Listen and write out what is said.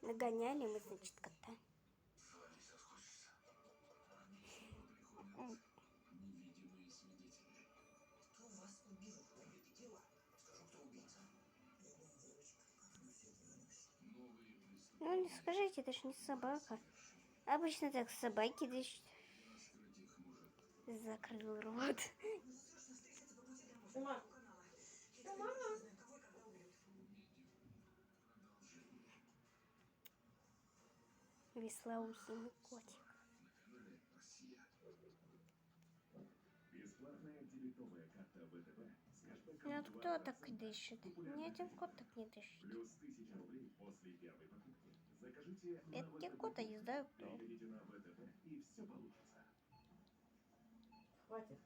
Нагоняли мы, значит, кота. Ну не скажите, это ж не собака. Обычно так собаки дышат. Закрыл рот. Веслоухий котик. Ну вот кто так дышит? Ни один кот так не дышит. Это те кота не знаю кто. Хватит.